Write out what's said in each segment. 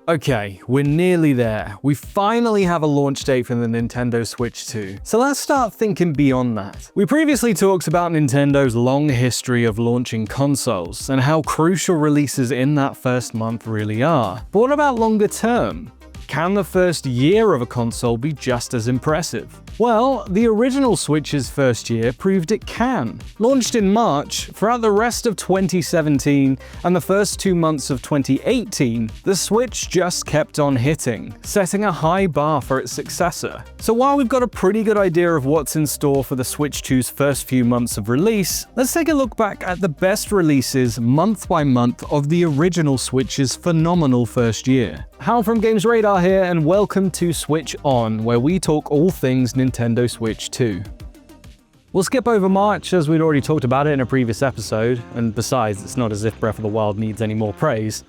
Okay, we're nearly there. We finally have a launch date for the Nintendo Switch 2. So let's start thinking beyond that. We previously talked about Nintendo's long history of launching consoles and how crucial releases in that first month really are. But what about longer term? Can the first year of a console be just as impressive? Well, the original Switch's first year proved it can. Launched in March, throughout the rest of 2017 and the first 2 months of 2018, the Switch just kept on hitting, setting a high bar for its successor. So while we've got a pretty good idea of what's in store for the Switch 2's first few months of release, let's take a look back at the best releases month by month of the original Switch's phenomenal first year. Hal from GamesRadar here, and welcome to Switch On, where we talk all things Nintendo Switch 2. We'll skip over March, as we'd already talked about it in a previous episode, and besides, it's not as if Breath of the Wild needs any more praise.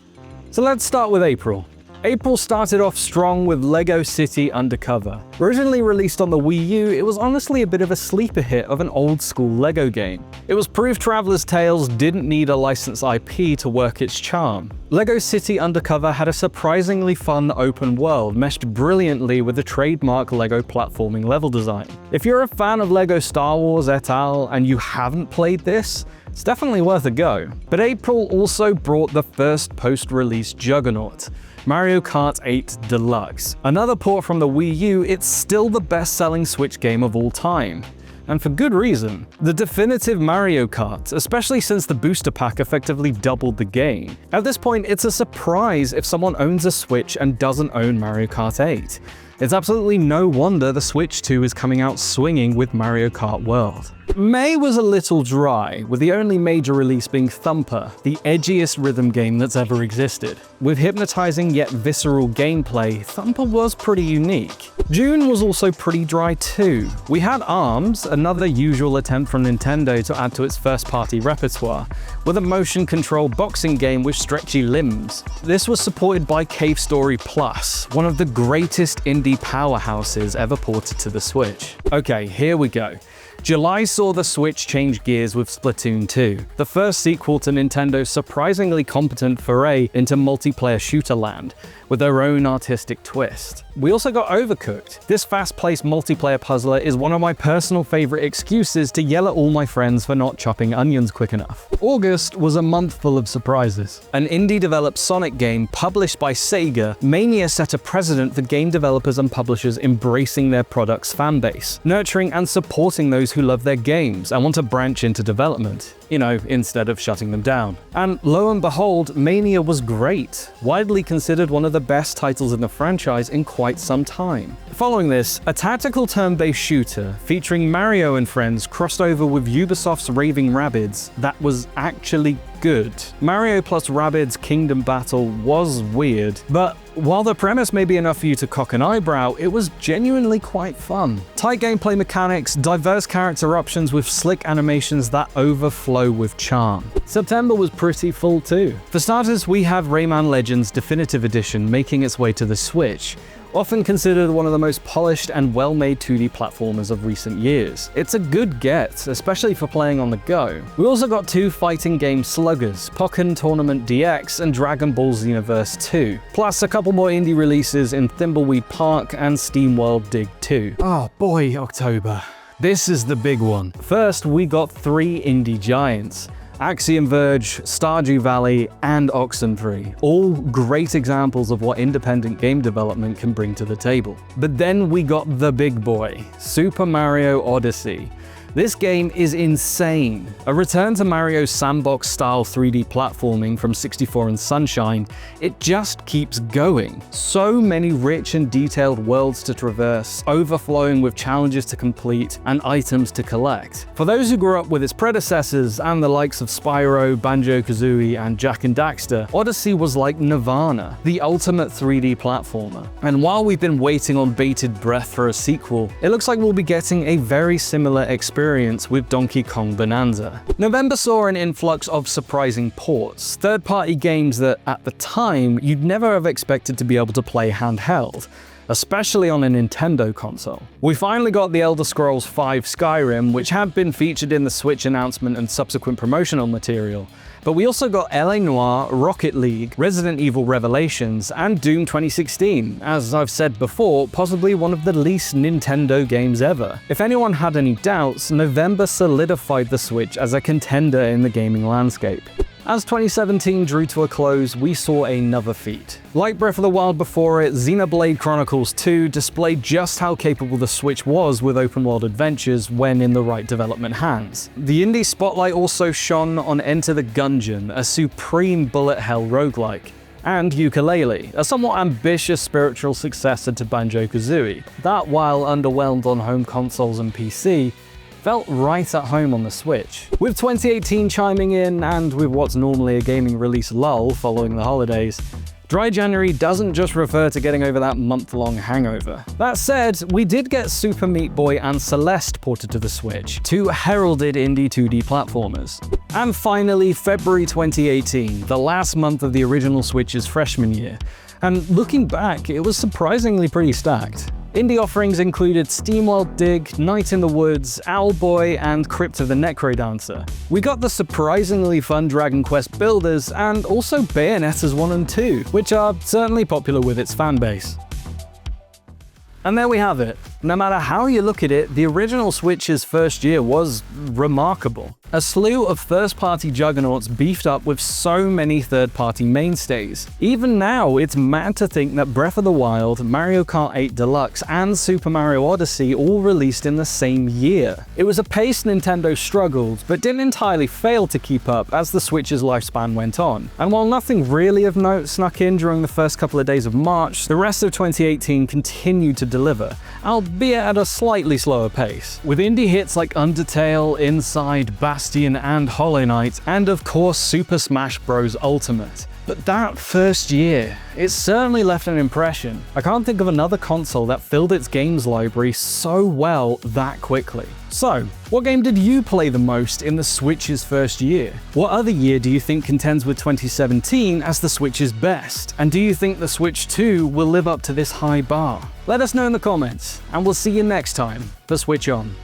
So let's start with April. April started off strong with LEGO City Undercover. Originally released on the Wii U, it was honestly a bit of a sleeper hit of an old-school LEGO game. It was proof Traveler's Tales didn't need a licensed IP to work its charm. LEGO City Undercover had a surprisingly fun open world, meshed brilliantly with the trademark LEGO platforming level design. If you're a fan of LEGO Star Wars et al. And you haven't played this, it's definitely worth a go. But April also brought the first post-release juggernaut, Mario Kart 8 Deluxe. Another port from the Wii U, it's still the best-selling Switch game of all time. And for good reason. The definitive Mario Kart, especially since the booster pack effectively doubled the game. At this point, it's a surprise if someone owns a Switch and doesn't own Mario Kart 8. It's absolutely no wonder the Switch 2 is coming out swinging with Mario Kart World. May was a little dry, with the only major release being Thumper, the edgiest rhythm game that's ever existed. With hypnotizing yet visceral gameplay, Thumper was pretty unique. June was also pretty dry too. We had ARMS, another usual attempt from Nintendo to add to its first-party repertoire, with a motion-controlled boxing game with stretchy limbs. This was supported by Cave Story Plus, one of the greatest indie powerhouses ever ported to the Switch. Okay, here we go. July saw the Switch change gears with Splatoon 2, the first sequel to Nintendo's surprisingly competent foray into multiplayer shooter land, with their own artistic twist. We also got Overcooked. This fast-paced multiplayer puzzler is one of my personal favorite excuses to yell at all my friends for not chopping onions quick enough. August was a month full of surprises. An indie-developed Sonic game published by Sega, Mania set a precedent for game developers and publishers embracing their product's fanbase, nurturing and supporting those who love their games and want to branch into development, instead of shutting them down. And lo and behold, Mania was great, widely considered one of the best titles in the franchise in quite some time. Following this, a tactical turn-based shooter featuring Mario and friends crossed over with Ubisoft's Raving Rabbids that was actually good. Mario plus Rabbids Kingdom Battle was weird, but while the premise may be enough for you to cock an eyebrow, it was genuinely quite fun. Tight gameplay mechanics, diverse character options with slick animations that overflow with charm. September was pretty full too. For starters, we have Rayman Legends Definitive Edition making its way to the Switch. Often considered one of the most polished and well-made 2D platformers of recent years. It's a good get, especially for playing on the go. We also got two fighting game sluggers, Pokken Tournament DX and Dragon Ball Xenoverse 2, plus a couple more indie releases in Thimbleweed Park and SteamWorld Dig 2. Oh boy, October. This is the big one. First, we got three indie giants. Axiom Verge, Stardew Valley, and Oxenfree. All great examples of what independent game development can bring to the table. But then we got the big boy, Super Mario Odyssey. This game is insane. A return to Mario's sandbox-style 3D platforming from 64 and Sunshine, it just keeps going. So many rich and detailed worlds to traverse, overflowing with challenges to complete and items to collect. For those who grew up with its predecessors and the likes of Spyro, Banjo-Kazooie, and Jak and Daxter, Odyssey was like Nirvana, the ultimate 3D platformer. And while we've been waiting on bated breath for a sequel, it looks like we'll be getting a very similar experience with Donkey Kong Bonanza. November saw an influx of surprising ports, third-party games that, at the time, you'd never have expected to be able to play handheld. especially on a Nintendo console. We finally got the Elder Scrolls V Skyrim, which had been featured in the Switch announcement and subsequent promotional material, but we also got LA Noire, Rocket League, Resident Evil Revelations, and Doom 2016, as I've said before, possibly one of the least Nintendo games ever. If anyone had any doubts, November solidified the Switch as a contender in the gaming landscape. As 2017 drew to a close, we saw another feat. Like Breath of the Wild before it, Xenoblade Chronicles 2 displayed just how capable the Switch was with open-world adventures when in the right development hands. The indie spotlight also shone on Enter the Gungeon, a supreme bullet hell roguelike, and Yooka-Laylee, a somewhat ambitious spiritual successor to Banjo-Kazooie, that while underwhelmed on home consoles and PC, felt right at home on the Switch. With 2018 chiming in, and with what's normally a gaming release lull following the holidays, Dry January doesn't just refer to getting over that month-long hangover. That said, we did get Super Meat Boy and Celeste ported to the Switch, two heralded indie 2D platformers. And finally, February 2018, the last month of the original Switch's freshman year. And looking back, it was surprisingly pretty stacked. Indie offerings included SteamWorld Dig, Night in the Woods, Owlboy, and Crypt of the Necrodancer. We got the surprisingly fun Dragon Quest builders, and also Bayonetta's 1 and 2, which are certainly popular with its fanbase. And there we have it. No matter how you look at it, the original Switch's first year was remarkable. A slew of first-party juggernauts beefed up with so many third-party mainstays. Even now, it's mad to think that Breath of the Wild, Mario Kart 8 Deluxe, and Super Mario Odyssey all released in the same year. It was a pace Nintendo struggled, but didn't entirely fail to keep up as the Switch's lifespan went on. And while nothing really of note snuck in during the first couple of days of March, the rest of 2018 continued to deliver, albeit at a slightly slower pace, with indie hits like Undertale, Inside, Bastion, and Hollow Knight, and of course Super Smash Bros. Ultimate. But that first year, it certainly left an impression. I can't think of another console that filled its games library so well that quickly. So, what game did you play the most in the Switch's first year? What other year do you think contends with 2017 as the Switch's best? And do you think the Switch 2 will live up to this high bar? Let us know in the comments, and we'll see you next time for Switch On.